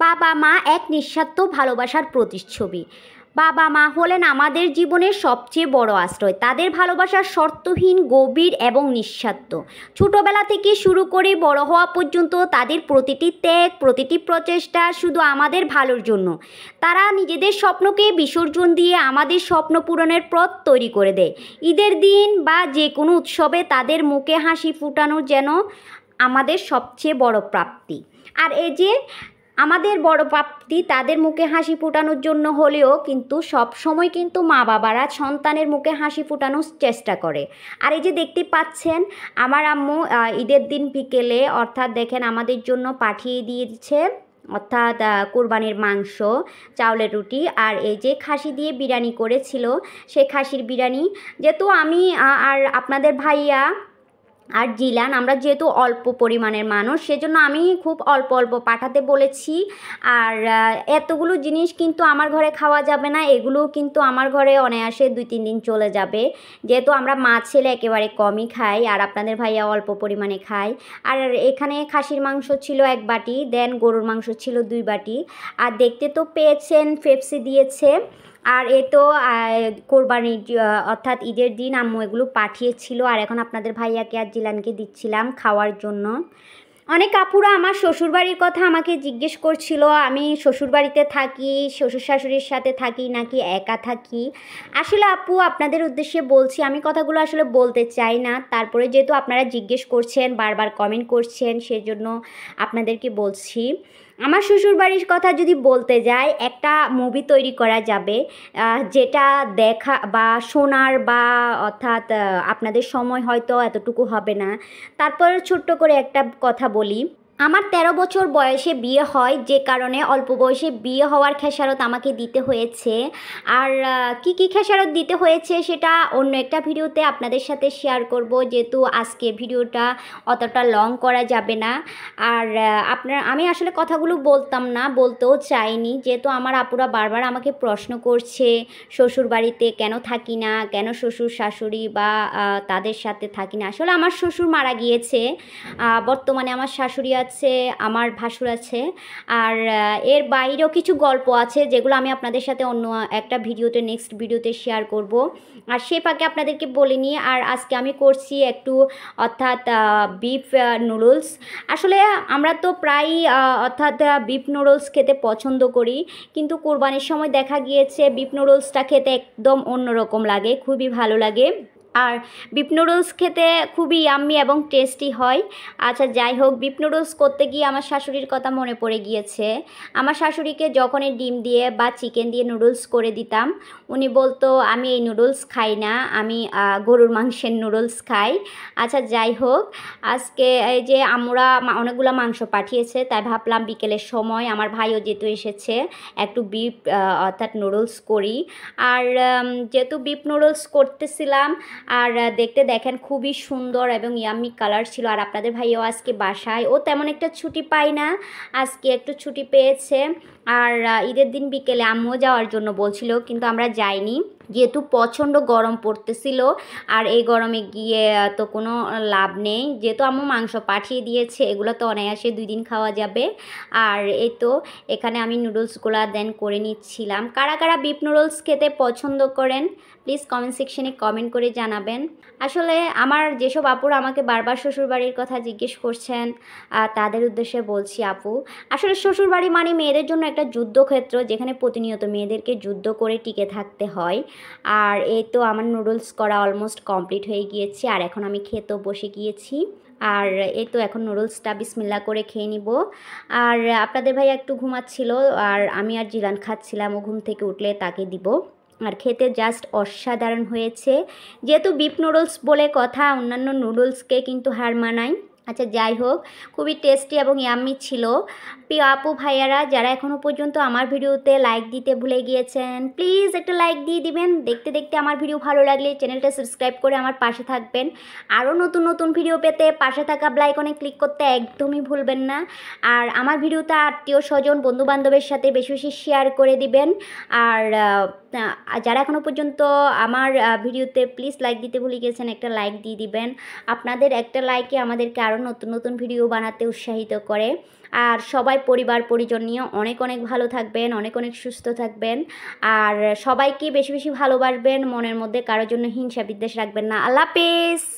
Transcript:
বাবা মা এক নিঃস্বার্থ ভালোবাসার প্রতিচ্ছবি। বাবা মা হলেন আমাদের জীবনের সবচেয়ে বড় আশ্রয়। তাদের ভালোবাসার শর্তহীন, গভীর এবং নিঃস্বার্থ। ছোটোবেলা থেকে শুরু করে বড় হওয়া পর্যন্ত তাদের প্রতিটি ত্যাগ, প্রতিটি প্রচেষ্টা শুধু আমাদের ভালোর জন্য। তারা নিজেদের স্বপ্নকে বিসর্জন দিয়ে আমাদের স্বপ্ন পূরণের পথ তৈরি করে দেয়। ঈদের দিন বা যে কোনো উৎসবে তাদের মুখে হাসি ফোটানো যেন আমাদের সবচেয়ে বড় প্রাপ্তি। আর এই যে আমাদের বড় প্রাপ্তি, তাদের মুখে হাসি ফোটানোর জন্য হলেও কিন্তু সব সময় কিন্তু মা বাবারা সন্তানের মুখে হাসি ফোটানোর চেষ্টা করে। আর এই যে দেখতে পাচ্ছেন আমার আম্মু ঈদের দিন বিকেলে অর্থাৎ দেখেন আমাদের জন্য পাঠিয়ে দিয়েছে, অর্থাৎ কোরবানির মাংস, চাউলের রুটি আর এই যে খাসি দিয়ে বিরিয়ানি করেছিল, সেই খাসির বিরিয়ানি। যেহেতু আমি আর আপনাদের ভাইয়া আর জিলান আমরা যেহেতু অল্প পরিমাণের মানুষ, সেজন্য আমি খুব অল্প অল্প পাঠাতে বলেছি। আর এতগুলো জিনিস কিন্তু আমার ঘরে খাওয়া যাবে না, এগুলো কিন্তু আমার ঘরে অনায়াসে 2-3 দিন চলে যাবে, যেহেতু আমরা মা ছেলে একেবারে কমই খাই আর আপনাদের ভাইয়া অল্প পরিমাণে খায়। আর এখানে খাসির মাংস ছিল 1 বাটি, দেন গরুর মাংস ছিল 2 বাটি। আর দেখতে তো পেয়েছেন পেপসি দিয়েছে। আর এ তো কোরবানির অর্থাৎ ঈদের দিন আম্মু এগুলো পাঠিয়েছিল, আর এখন আপনাদের ভাইয়াকে আর জিলানকে দিচ্ছিলাম খাওয়ার জন্য। অনেক আপুরা আমার শ্বশুরবাড়ির কথা আমাকে জিজ্ঞেস করছিল, আমি শ্বশুরবাড়িতে থাকি, শ্বশুর শাশুড়ির সাথে থাকি নাকি একা থাকি। আসলে আপু আপনাদের উদ্দেশ্যে বলছি, আমি কথাগুলো আসলে বলতে চাই না, তারপরে যেহেতু আপনারা জিজ্ঞেস করছেন, বারবার কমেন্ট করছেন, সেজন্য আপনাদেরকে বলছি। আমার শ্বশুরবাড়ির কথা যদি বলতে যাই, একটা মুভি তৈরি করা যাবে, যেটা দেখা বা শোনার বা অর্থাৎ আপনাদের সময় হয়তো এতটুকু হবে না। তারপর ছোট্ট করে একটা কথা বলি। আমার 13 বছর বয়সে বিয়ে হয়, যে কারণে অল্প বয়সে বিয়ে হওয়ার খেসারত আমাকে দিতে হয়েছে। আর কি কি খেসারত দিতে হয়েছে সেটা অন্য একটা ভিডিওতে আপনাদের সাথে শেয়ার করব, যেহেতু আজকে ভিডিওটা অতটা লং করা যাবে না। আর আমি আসলে কথাগুলো বলতাম না, বলতেও চাইনি, যেহেতু আমার আপুরা বারবার আমাকে প্রশ্ন করছে শ্বশুর বাড়িতে কেন থাকি না, কেন শ্বশুর শাশুড়ি বা তাদের সাথে থাকি না। আসলে আমার শ্বশুর মারা গিয়েছে, বর্তমানে আমার শাশুড়ি আছে, আমার ভাসুর আছে। আর এর বাইরেও কিছু গল্প আছে যেগুলো আমি আপনাদের সাথে অন্য একটা ভিডিওতে, নেক্সট ভিডিওতে শেয়ার করব। আর সে ফাঁকে আপনাদেরকে বলিনি, আর আজকে আমি করছি একটু অর্থাৎ বিফ নুডলস। আসলে আমরা তো প্রায় অর্থাৎ বিফ নুডলস খেতে পছন্দ করি, কিন্তু কোরবানির সময় দেখা গিয়েছে বিফ নুডলসটা খেতে একদম অন্যরকম লাগে, খুবই ভালো লাগে। আর বিফ নুডলস খেতে খুবই ইয়াম্মি এবং টেস্টি হয়। আচ্ছা যাই হোক, বিফ নুডলস করতে গিয়ে আমার শাশুড়ির কথা মনে পড়ে গিয়েছে। আমার শাশুড়িকে যখনই ডিম দিয়ে বা চিকেন দিয়ে নুডলস করে দিতাম, উনি বলতো আমি এই নুডলস খাই না, আমি গরুর মাংসের নুডলস খাই। আচ্ছা যাই হোক, আজকে এই যে আমরা অনেকগুলো মাংস পাঠিয়েছে, তাই ভাবলাম বিকেলের সময় আমার ভাইও যেহেতু এসেছে একটু বিফ অর্থাৎ নুডলস করি। আর যেহেতু বিফ নুডলস করতেছিলাম, আর দেখতে দেখেন খুবই সুন্দর এবং ইয়াম্মি কালার ছিল। আর আপনাদের ভাইও আজকে বাসায়, ও তেমন একটা ছুটি পায় না, আজকে একটু ছুটি পেয়েছে। আর ঈদের দিন বিকেলে আম্মুও যাওয়ার জন্য বলছিল, কিন্তু আমরা যাইনি, যেহেতু প্রচণ্ড গরম পড়তেছিল। আর এই গরমে গিয়ে তো কোনো লাভ নেই, যেহেতু আম্মু মাংস পাঠিয়ে দিয়েছে, এগুলো তো অনায়াসে 2 দিন খাওয়া যাবে। আর এই তো এখানে আমি নুডলসগুলো দেন করে নিচ্ছিলাম। কারা কারা বিফ নুডলস খেতে পছন্দ করেন প্লিজ কমেন্ট সেকশনে কমেন্ট করে জানাবেন। আসলে আমার যেসব আপুরা আমাকে বারবার শ্বশুরবাড়ির কথা জিজ্ঞেস করছেন, তাদের উদ্দেশ্যে বলছি আপু, আসলে শ্বশুরবাড়ি মানে মেয়েদের জন্য একটা যুদ্ধক্ষেত্র, যেখানে প্রতিনিয়ত মেয়েদেরকে যুদ্ধ করে টিকে থাকতে হয়। আর এই তো আমার নুডলস করা অলমোস্ট কমপ্লিট হয়ে গিয়েছে, আর এখন আমি খেতেও বসে গিয়েছি। আর এই তো এখন নুডলসটা বিসমিল্লা করে খেয়ে নিব। আর আপনাদের ভাই একটু ঘুমাচ্ছিল, আর আমি আর জিলান খাচ্ছিলাম, ও ঘুম থেকে উঠলে তাকে দিব। আর খেতে জাস্ট অসাধারণ হয়েছে, যেহেতু বিফ নুডলস বলে কথা, অন্যান্য নুডলসকে কিন্তু হার মানায়। আচ্ছা যাই হোক, খুবই টেস্টি এবং ইয়াম্মি ছিল। প্রিয় আপু ভাইয়ারা যারা এখনও পর্যন্ত আমার ভিডিওতে লাইক দিতে ভুলে গিয়েছেন, প্লিজ একটা লাইক দিয়ে দিবেন। দেখতে দেখতে আমার ভিডিও ভালো লাগলে চ্যানেলটা সাবস্ক্রাইব করে আমার পাশে থাকবেন। আরও নতুন নতুন ভিডিও পেতে পাশে থাকা বেল আইকনে ক্লিক করতে একদমই ভুলবেন না। আর আমার ভিডিওটা আত্মীয় স্বজন বন্ধুবান্ধবের সাথে বেশি বেশি শেয়ার করে দিবেন। আর যারা এখনও পর্যন্ত আমার ভিডিওতে প্লিজ লাইক দিতে ভুলে গিয়েছেন, একটা লাইক দিয়ে দিবেন। আপনাদের একটা লাইকে আমাদেরকে আরও নতুন নতুন ভিডিও বানাতে উৎসাহিত করে। আর সবাই পরিবার পরিজন নিয়ে অনেক অনেক ভালো থাকবেন, অনেক অনেক সুস্থ থাকবেন। আর সবাইকে বেশি বেশি ভালোবাসবেন, মনের মধ্যে কারোর জন্য হিংসা বিদ্বেষ রাখবেন না। আল্লাহ হাফেজ।